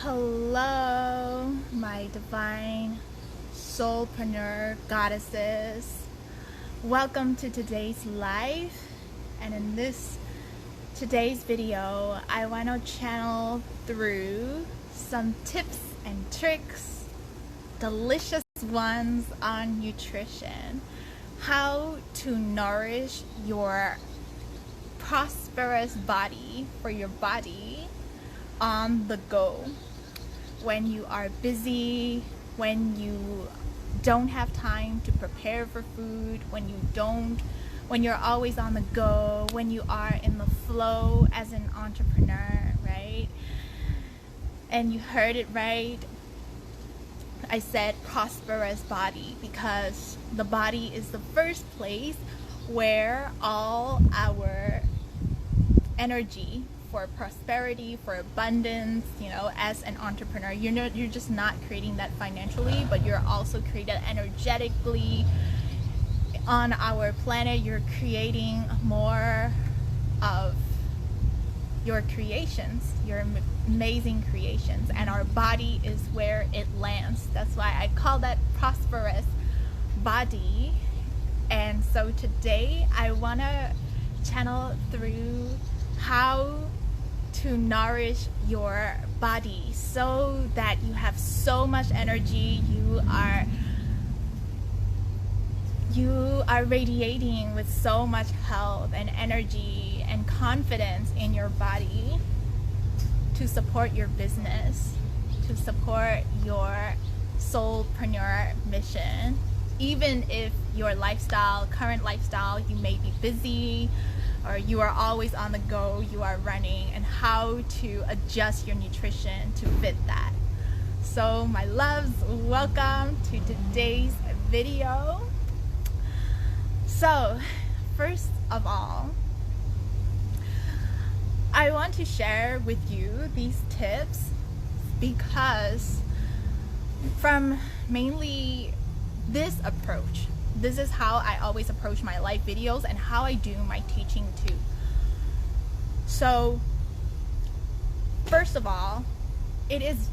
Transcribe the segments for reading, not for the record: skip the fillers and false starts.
Hello, my divine soulpreneur goddesses. Welcome to today's live. And in today's video, I want to channel through some tips and tricks, delicious ones on nutrition, how to nourish your prosperous body for your body on the go. When you are busy, when you don't have time to prepare for food, when you're always on the go, when you are in the flow as an entrepreneur, right? And you heard it right. I said prosperous body because the body is the first place where all our energy for prosperity, for abundance, as an entrepreneur, you're just not creating that financially, but you're also creating energetically on our planet. You're creating more of your creations, your amazing creations, and our body is where it lands. That's why I call that prosperous body. And so today I want to channel through how to nourish your body so that you have so much energy, you are radiating with so much health and energy and confidence in your body to support your business, to support your soulpreneur mission. Even if your current lifestyle, you may be busy, or you are always on the go, you are running, and how to adjust your nutrition to fit that. So my loves, welcome to today's video. So first of all, I want to share with you these tips because from mainly this approach, this is how I always approach my live videos and how I do my teaching too. So first of all, it's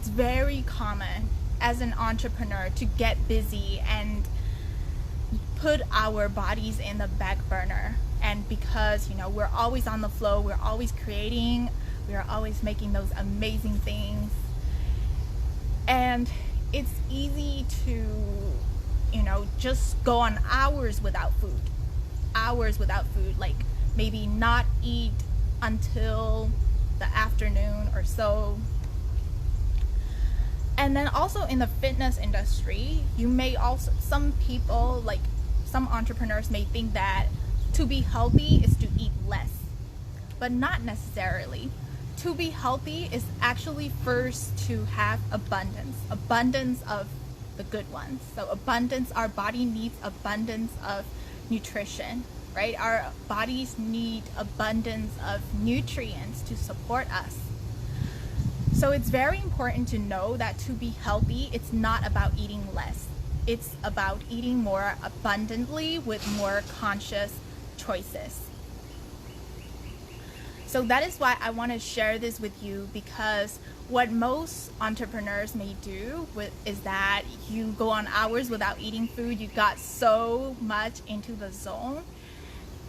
very common as an entrepreneur to get busy and put our bodies in the back burner. And because we're always on the flow, we're always creating, we're always making those amazing things, and it's easy to just go on hours without food, like maybe not eat until the afternoon or so. And then also in the fitness industry, some people, like some entrepreneurs, may think that to be healthy is to eat less, but not necessarily. To be healthy is actually first to have abundance of the good ones. So our body needs abundance of nutrition, right? Our bodies need abundance of nutrients to support us. So it's very important to know that to be healthy, it's not about eating less. It's about eating more abundantly with more conscious choices. So that is why I want to share this with you, because what most entrepreneurs may do is that you go on hours without eating food. You got so much into the zone,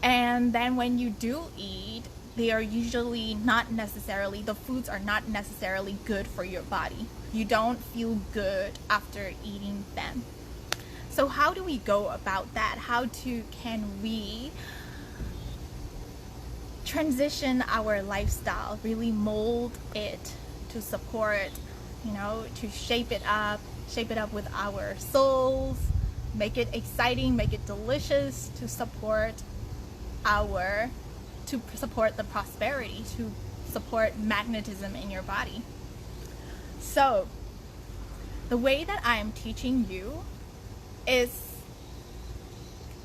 and then when you do eat, they are usually the foods are not necessarily good for your body. You don't feel good after eating them. So how do we go about that? Can we transition our lifestyle, really mold it to support, to shape it up with our souls, make it exciting, make it delicious, to support the prosperity, to support magnetism in your body. So the way that I am teaching you is,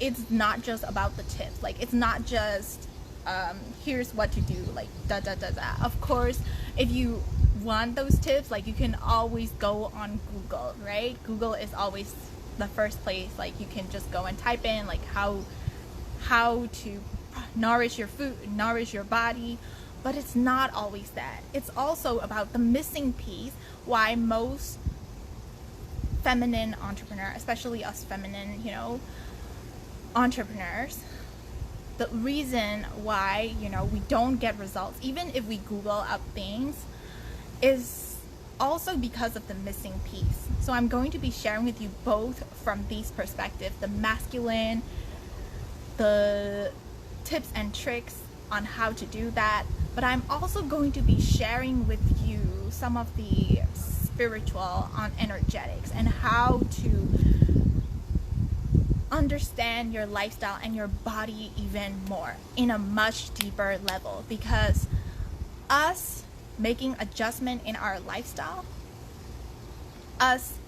it's not just about the tips. Like, it's not just here's what to do, like da da da da. Of course, if you want those tips, like, you can always go on Google, right? Google is always the first place. Like, you can just go and type in like how to nourish your food, nourish your body, but it's not always that. It's also about the missing piece, why most feminine entrepreneur, especially us feminine, entrepreneurs, the reason why, we don't get results, even if we Google up things, is also because of the missing piece. So I'm going to be sharing with you both from these perspectives, the masculine, the tips and tricks on how to do that, but I'm also going to be sharing with you some of the spiritual on energetics and how to understand your lifestyle and your body even more in a much deeper level, because us making adjustment in our lifestyle, us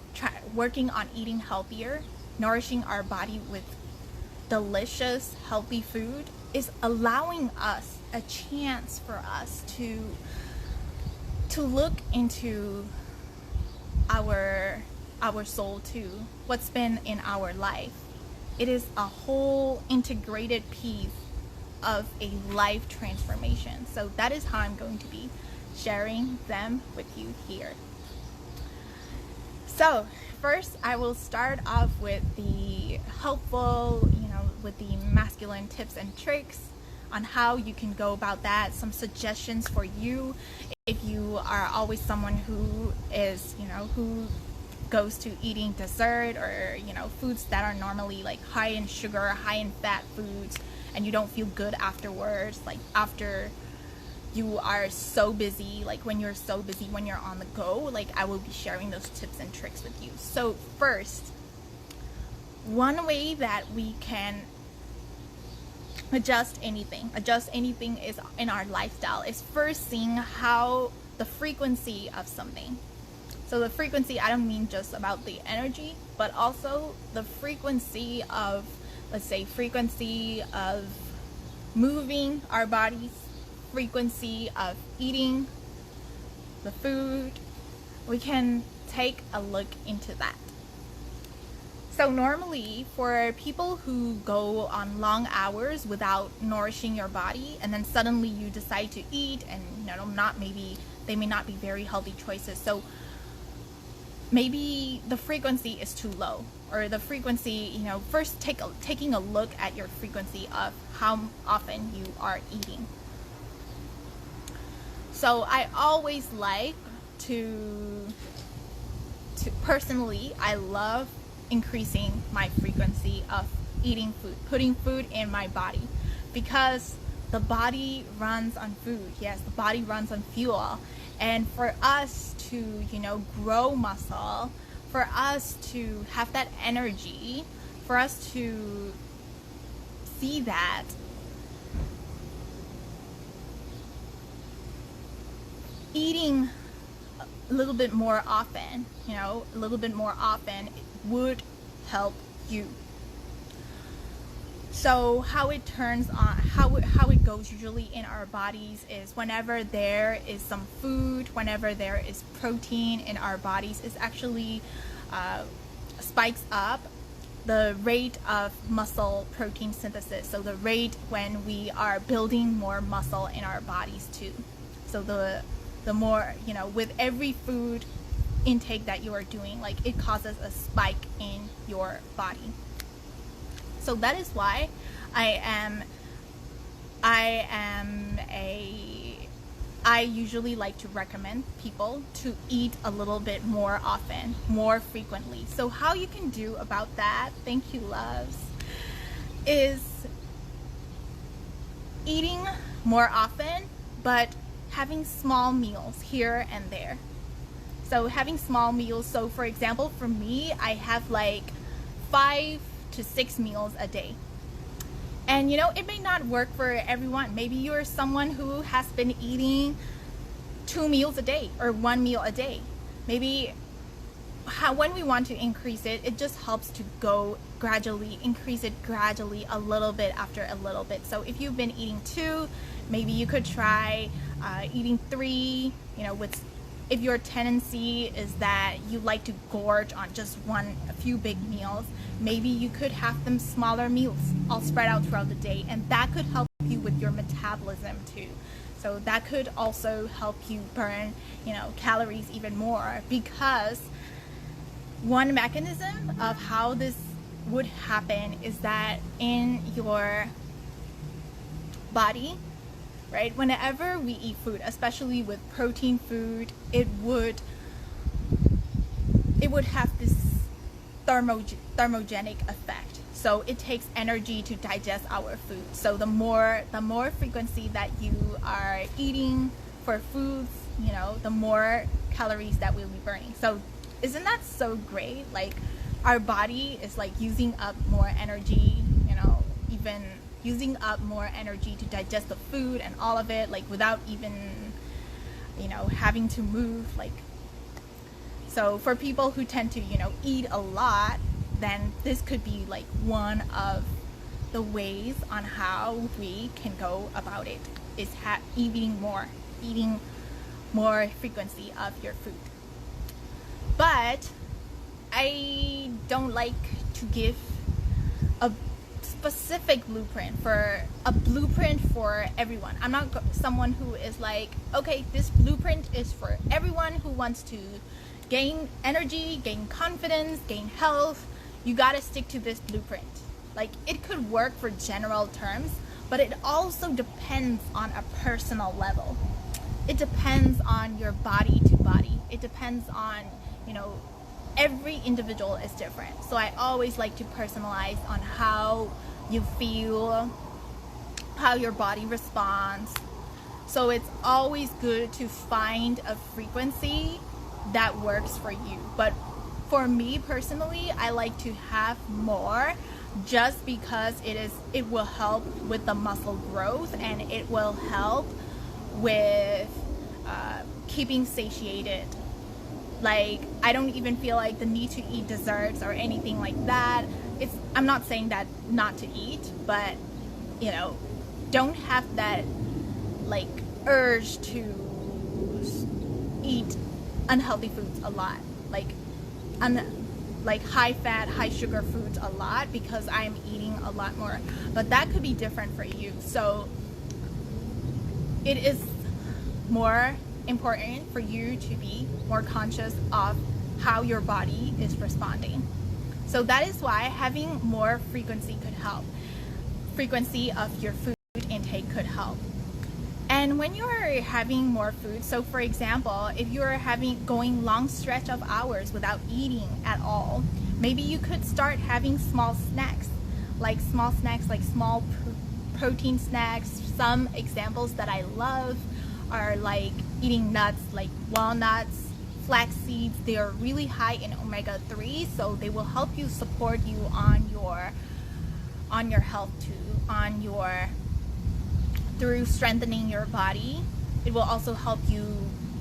working on eating healthier, nourishing our body with delicious healthy food, is allowing us a chance for us to look into our soul too, what's been in our life. It is a whole integrated piece of a life transformation. So that is how I'm going to be sharing them with you here. So first, I will start off with the helpful, with the masculine tips and tricks on how you can go about that. Some suggestions for you if you are always someone who is, who goes to eating dessert or, foods that are normally like high in sugar, high in fat foods, and you don't feel good afterwards, like after you are so busy, like when you're so busy, when you're on the go, like I will be sharing those tips and tricks with you. So first, one way that we can adjust anything is in our lifestyle is first seeing how the frequency of something. So the frequency, I don't mean just about the energy, but also the frequency of, let's say, frequency of moving our bodies, frequency of eating the food. We can take a look into that. So normally for people who go on long hours without nourishing your body, and then suddenly you decide to eat, and they may not be very healthy choices. So maybe the frequency is too low, or the frequency, first taking a look at your frequency of how often you are eating. So I always like to personally, I love increasing my frequency of eating food, putting food in my body, because the body runs on food. Yes, the body runs on fuel. And for us to, grow muscle, for us to have that energy, for us to see that, eating a little bit more often, would help you. So how it turns on, how it goes usually in our bodies is whenever there is some food, whenever there is protein in our bodies, is actually spikes up the rate of muscle protein synthesis. So the rate when we are building more muscle in our bodies too. So the more, with every food intake that you are doing, like it causes a spike in your body. So that is why I usually like to recommend people to eat a little bit more often, more frequently. So how you can do about that, thank you loves, is eating more often, but having small meals here and there. So having small meals, so for example, for me, I have like 5 to 6 meals a day. And it may not work for everyone. Maybe you're someone who has been eating 2 meals a day or 1 meal a day. Maybe when we want to increase it, it just helps to go gradually, increase it gradually, a little bit after a little bit. So if you've been eating 2, maybe you could try eating 3, if your tendency is that you like to gorge on just a few big meals, maybe you could have them smaller meals all spread out throughout the day, and that could help you with your metabolism too. So that could also help you burn, calories even more, because one mechanism of how this would happen is that in your body, right, whenever we eat food, especially with protein food, it would have this thermogenic effect. So it takes energy to digest our food. So the more frequency that you are eating for foods, the more calories that we'll be burning. So isn't that so great? Like, our body is like using up more energy, even using up more energy to digest the food and all of it, like without even, having to move. Like, so for people who tend to, eat a lot, then this could be like one of the ways on how we can go about it, is eating more frequency of your food. But I don't like to give a specific blueprint for everyone. I'm not someone who is like, okay, this blueprint is for everyone who wants to gain energy, gain confidence, gain health. You gotta stick to this blueprint. Like, it could work for general terms, but it also depends on a personal level. It depends on your body to body. It depends on, every individual is different. So I always like to personalize on how you feel, how your body responds. So it's always good to find a frequency that works for you. But for me personally, I like to have more, just because it will help with the muscle growth, and it will help with keeping satiated. Like, I don't even feel like the need to eat desserts or anything like that. I'm not saying that not to eat, but don't have that like urge to eat unhealthy foods a lot, like high fat, high sugar foods a lot, because I'm eating a lot more. But that could be different for you. So it is more important for you to be more conscious of how your body is responding. So that is why having more frequency could help. Frequency of your food intake could help. And when you're having more food, so for example, if you're going long stretch of hours without eating at all, maybe you could start having small snacks, like small protein snacks. Some examples that I love are like eating nuts, like walnuts, flax seeds. They are really high in omega-3, so they will help you, support you on your health too, through strengthening your body. It will also help you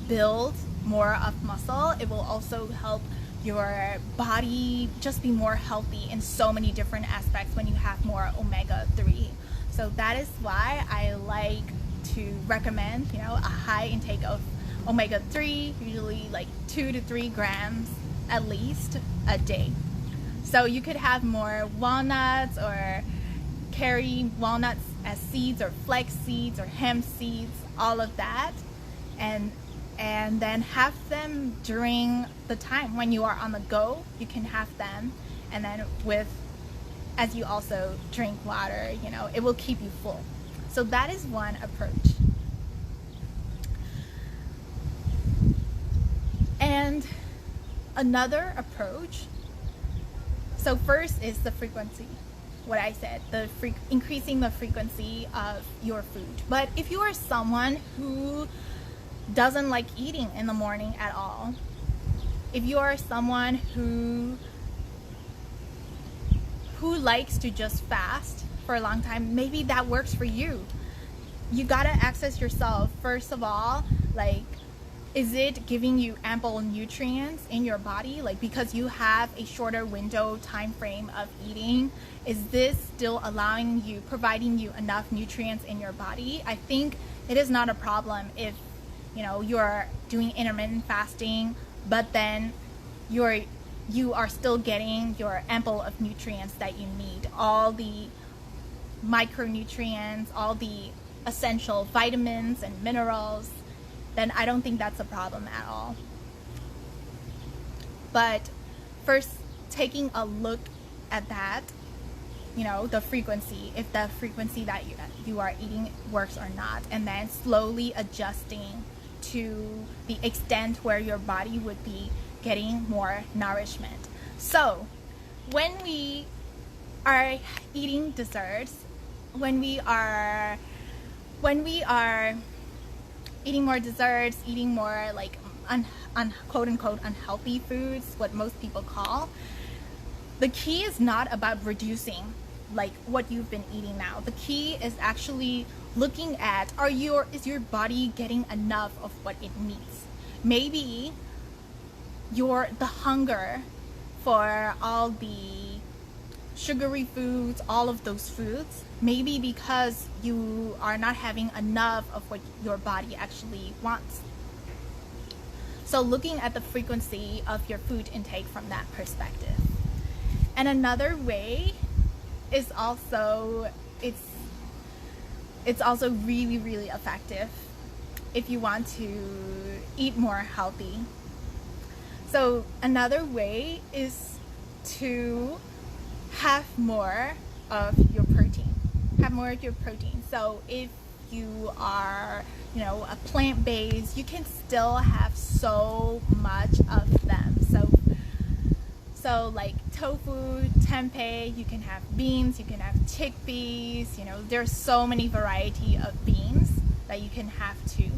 build more of muscle. It will also help your body just be more healthy in so many different aspects when you have more omega-3. So that is why I like to recommend, a high intake of omega-3, usually like 2 to 3 grams at least a day. So you could have more walnuts, or carry walnuts as seeds, or flax seeds, or hemp seeds, all of that, and then have them during the time when you are on the go. You can have them, and then as you also drink water, it will keep you full. So that is one approach. And another approach, so first is the frequency. What I said, increasing the frequency of your food. But if you are someone who doesn't like eating in the morning at all, if you are someone who likes to just fast for a long time, maybe that works for you. You gotta access yourself. First of all, like, is it giving you ample nutrients in your body? Like, because you have a shorter window time frame of eating, is this still providing you enough nutrients in your body? I think it is not a problem if you're doing intermittent fasting, but then you are still getting your ample of nutrients that you need, all the micronutrients, all the essential vitamins and minerals, then I don't think that's a problem at all. But first, taking a look at that, you know, the frequency, if the frequency that you are eating works or not, and then slowly adjusting to the extent where your body would be getting more nourishment. So when we are eating desserts, when we are eating more desserts, eating more like quote unquote unhealthy foods, what most people call, the key is not about reducing like what you've been eating now. The key is actually looking at, is your body getting enough of what it needs? Maybe the hunger for all the sugary foods, all of those foods, maybe because you are not having enough of what your body actually wants. So looking at the frequency of your food intake from that perspective. And another way is also, it's also really, really effective if you want to eat more healthy. So another way is to have more of your protein. Have more of your protein. So if you are, you know, a plant-based, you can still have so much of them. So like tofu, tempeh, you can have beans, you can have chickpeas, you know, there's so many variety of beans that you can have too.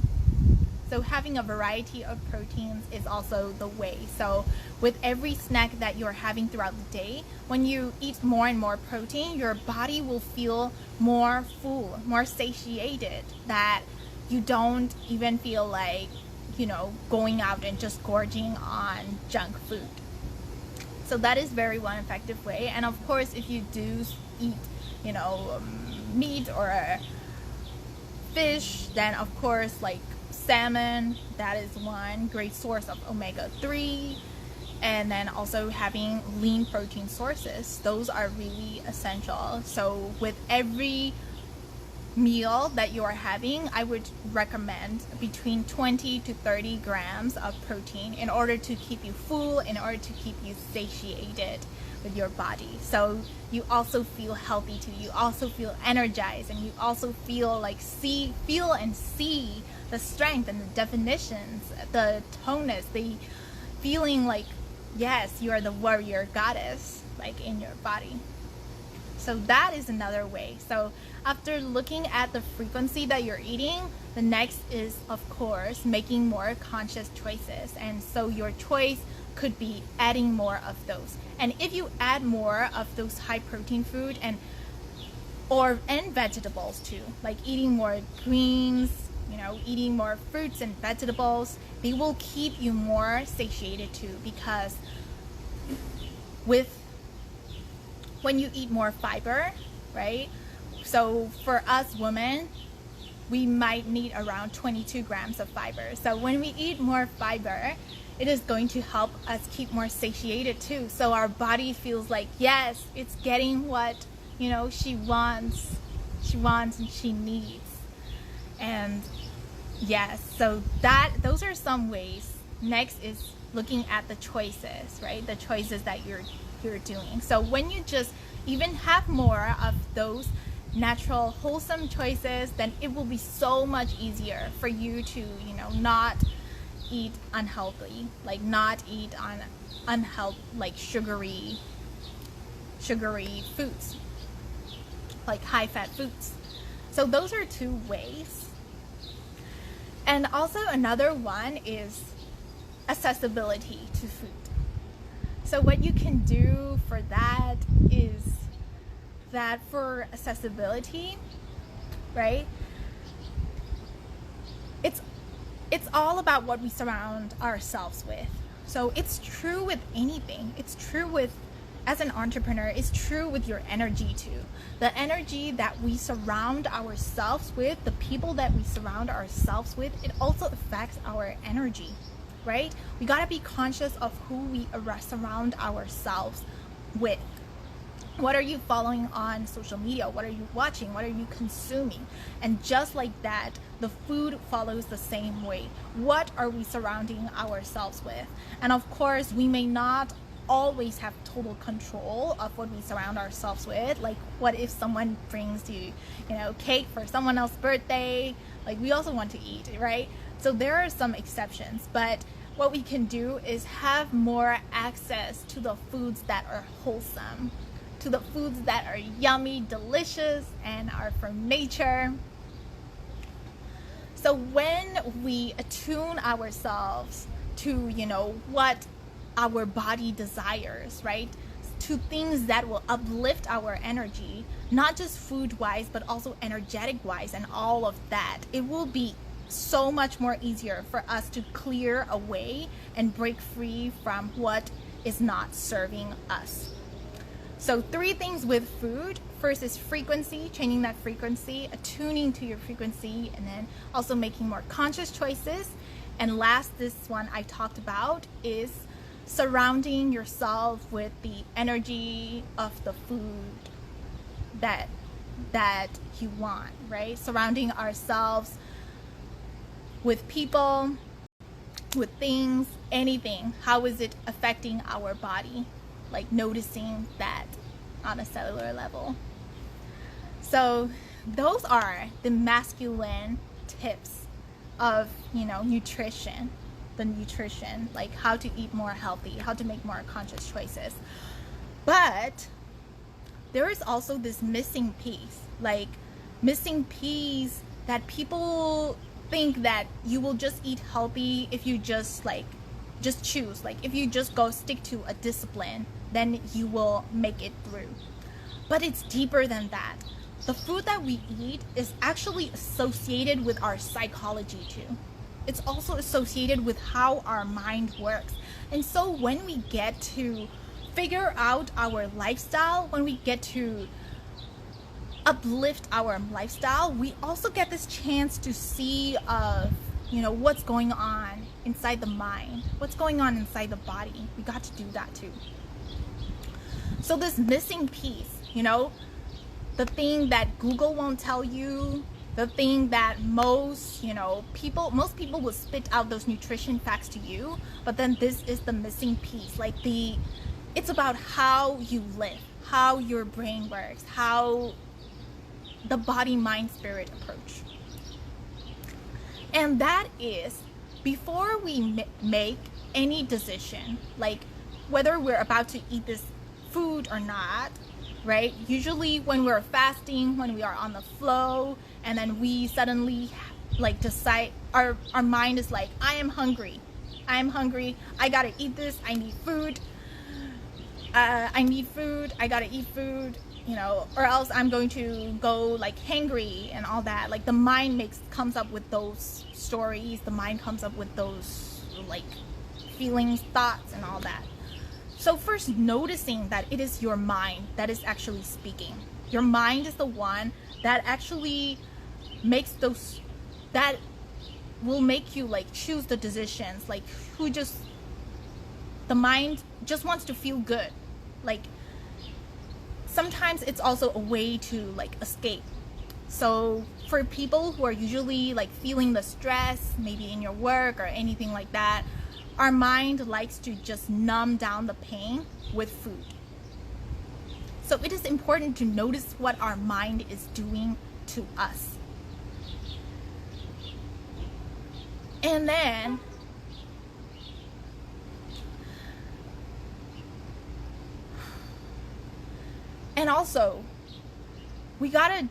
So having a variety of proteins is also the way. So with every snack that you're having throughout the day, when you eat more and more protein, your body will feel more full, more satiated, that you don't even feel like, you know, going out and just gorging on junk food. So that is very one effective way. And of course, if you do eat, you know, meat or fish, then of course like salmon, that is one great source of omega-3. And then also having lean protein sources, those are really essential. So with every meal that you are having, I would recommend between 20 to 30 grams of protein in order to keep you full, in order to keep you satiated with your body. So you also feel healthy too, you also feel energized, and you also feel like feel and see the strength and the definitions, the toneness, the feeling like, yes, you are the warrior goddess, like in your body. So that is another way. So after looking at the frequency that you're eating, the next is, of course, making more conscious choices. And so your choice could be adding more of those. And if you add more of those high protein food and vegetables too, like eating more greens, you know, eating more fruits and vegetables, they will keep you more satiated too, because when you eat more fiber, right? So for us women, we might need around 22 grams of fiber. So when we eat more fiber, it is going to help us keep more satiated too. So our body feels like, yes, it's getting what, you know, she wants and she needs. And yes, so those are some ways. Next is looking at the choices, right? The choices that you're doing. So when you just even have more of those natural wholesome choices, then it will be so much easier for you to, you know, not eat unhealthy, like not eat on like sugary foods, like high fat foods. So those are two ways. And also another one is accessibility to food. So what you can do for that is that for accessibility, right? It's all about what we surround ourselves with. So it's true with anything. It's true with, as an entrepreneur, it's true with your energy too. The energy that we surround ourselves with, the people that we surround ourselves with, it also affects our energy, right? We gotta be conscious of who we surround ourselves with. What are you following on social media? What are you watching? What are you consuming? And just like that, the food follows the same way. What are we surrounding ourselves with? And of course, we may not always have total control of what we surround ourselves with. Like, what if someone brings you, cake for someone else's birthday? Like, we also want to eat, right? So there are some exceptions, but what we can do is have more access to the foods that are wholesome, to the foods that are yummy, delicious, and are from nature. So when we attune ourselves to, what our body desires, right? To things that will uplift our energy, not just food-wise, but also energetic-wise and all of that, it will be so much more easier for us to clear away and break free from what is not serving us. So 3 things with food. First is frequency, changing that frequency, attuning to your frequency, and then also making more conscious choices. And last, this one I talked about, is surrounding yourself with the energy of the food that you want, right? Surrounding ourselves with people, with things, anything. How is it affecting our body? Like noticing that on a cellular level. So those are the masculine tips of, nutrition. The nutrition, like how to eat more healthy, how to make more conscious choices. But there is also this missing piece, that people think that you will just eat healthy if you just choose, if you just go stick to a discipline, then you will make it through. But it's deeper than that. The food that we eat is actually associated with our psychology too. It's also associated with how our mind works. And so when we get to figure out our lifestyle, when we get to uplift our lifestyle, we also get this chance to see what's going on inside the mind, what's going on inside the body. We got to do that too. So this missing piece, the thing that Google won't tell you, the thing that most people will spit out those nutrition facts to you, but then this is the missing piece. It's about how you live, how your brain works, how the body, mind, spirit approach. And that is, before we make any decision, like whether we're about to eat this food or not, right? Usually when we're fasting, when we are on the flow, and then we suddenly decide, our mind is like, I am hungry, I gotta eat this, I need food, I gotta eat food, or else I'm going to go hangry and all that. The mind comes up with those stories, the mind comes up with those feelings, thoughts, and all that. So first, noticing that it is your mind that is actually speaking. Your mind is the one that actually makes those, that will make you choose the decisions. The mind just wants to feel good. Sometimes it's also a way to escape. So for people who are usually feeling the stress, maybe in your work or anything like that, our mind likes to just numb down the pain with food. So it is important to notice what our mind is doing to us. And then also we gotta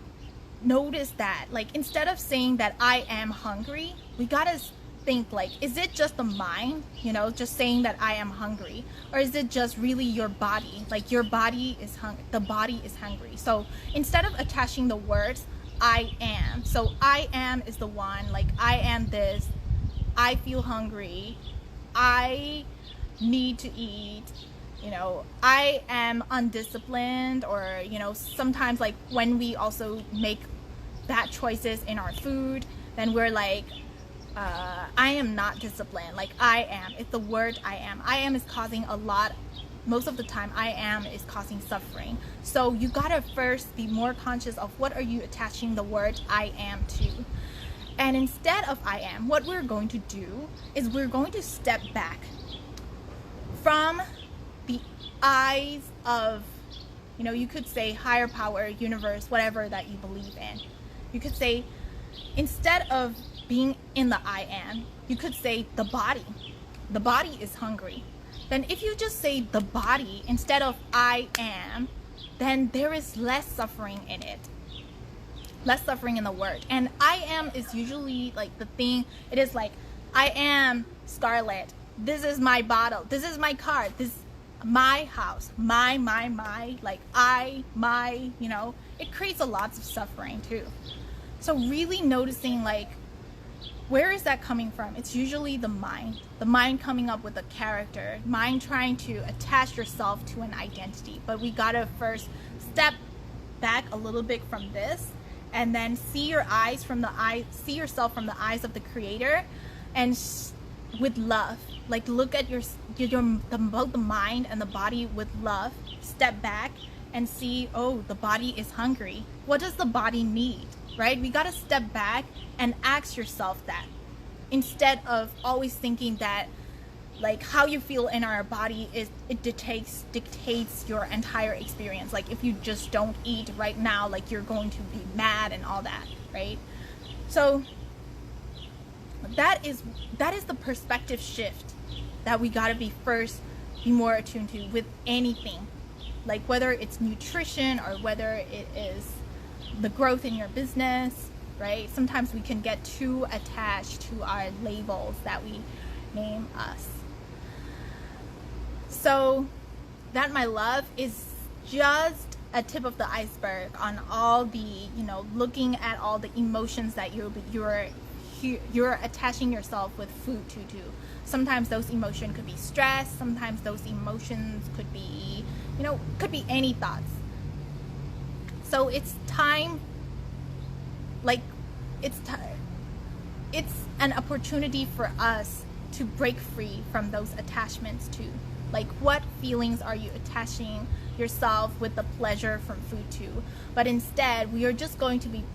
notice that instead of saying that I am hungry, we gotta think is it just the mind, just saying that I am hungry, or is it just really your body? Your body is the body is hungry. So instead of attaching the words I am, so I am is the one, I am this, I feel hungry, I need to eat, I am undisciplined, or sometimes when we also make bad choices in our food, then we're I am not disciplined. I am, it's the word I am is causing a lot most of the time I am is causing suffering. So you gotta first be more conscious of what are you attaching the word I am to. And instead of I am, what we're going to do is we're going to step back from the eyes of, you know, you could say higher power, universe, whatever that you believe in. You could say, instead of being in the I am, you could say the body. The body is hungry. Then if you just say the body instead of I am, then there is less suffering in it. Less suffering in the word. And I am is usually like the thing, it is like, I am Scarlett. This is my bottle. This is my car. This is my house. My, like my, you know, it creates a lot of suffering too. So really noticing like, where is that coming from? It's usually the mind coming up with a character, mind trying to attach yourself to an identity. But we gotta first step back a little bit from this, and then see yourself from the eyes of the creator, and with love. Like look at both the mind and the body with love. Step back and see, oh, the body is hungry. What does the body need? Right? We gotta step back and ask yourself that, instead of always thinking that like how you feel in our body is it dictates your entire experience. Like if you just don't eat right now, like you're going to be mad and all that, right? So that is the perspective shift that we gotta be more attuned to with anything, like whether it's nutrition or whether it is the growth in your business, right? Sometimes we can get too attached to our labels that we name us. So that, my love, is just a tip of the iceberg on all the, you know, looking at all the emotions that you're attaching yourself with food to. Sometimes those emotions could be stress. Sometimes those emotions could be, you know, could be any thoughts. So it's time, like it's an opportunity for us to break free from those attachments too. Like what feelings are you attaching yourself with the pleasure from food to? But instead, we are just going to be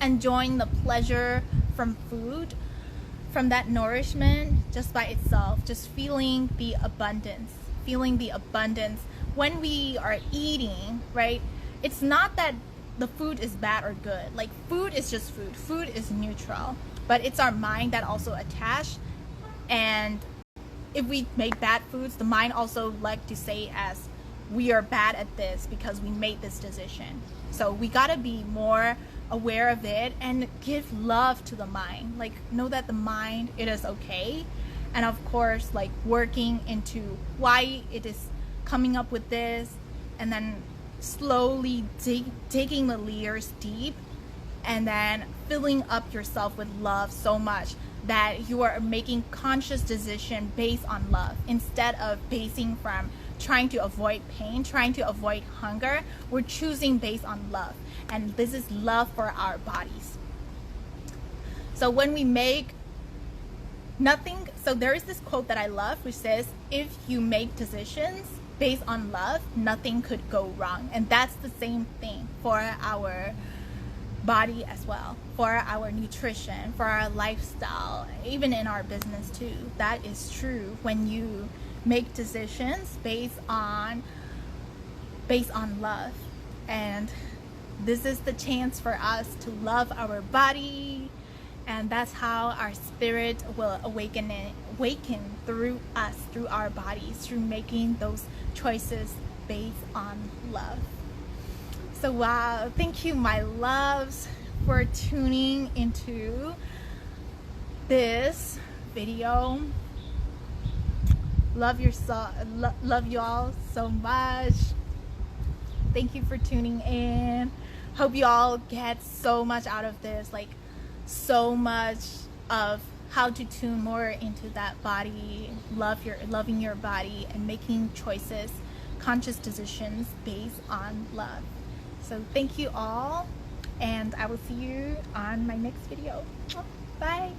enjoying the pleasure from food, from that nourishment just by itself, just feeling the abundance when we are eating, right? It's not that the food is bad or good. Like food is just food. Food is neutral, but it's our mind that also attached. And if we make bad foods, the mind also like to say as we are bad at this because we made this decision. So we gotta be more aware of it and give love to the mind. Like know that the mind, it is okay. And of course, like working into why it is coming up with this, and then slowly digging the layers deep, and then filling up yourself with love so much that you are making conscious decision based on love, instead of basing from trying to avoid pain, trying to avoid hunger. We're choosing based on love, and this is love for our bodies. So when we make nothing, so there is this quote that I love which says, if you make decisions based on love, nothing could go wrong. And that's the same thing for our body as well, for our nutrition, for our lifestyle, even in our business too. That is true when you make decisions based on love. And this is the chance for us to love our body, and that's how our spirit will awaken through us, through our bodies, through making those choices based on love. So wow, thank you, my loves, for tuning into this video. Love you all so much. Thank you for tuning in. Hope you all get so much out of this, like so much of how to tune more into that body, loving your body, and making choices, conscious decisions based on love. So thank you all, and I will see you on my next video. Bye.